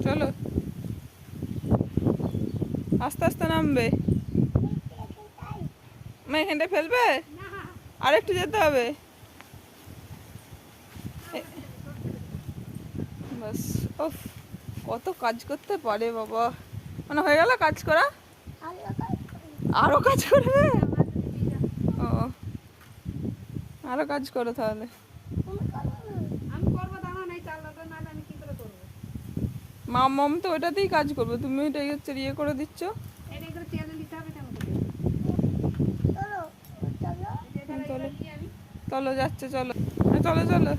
চলো, আস্তে আস্তে নামবে। মা এখানটা ফেলবে, আর একটু যেতে হবে। বাস। ওফ, কত কাজ করতে পারে বাবা। মানে হয়ে গেল কাজ করা, আরো কাজ করবে? ও, আরো কাজ করো তাহলে। মাম তো ওইটাতেই কাজ করবে, তুমি ওইটা হচ্ছে ইয়ে করে দিচ্ছ। চলো চলো যাচ্ছে, চলো চলো চলো।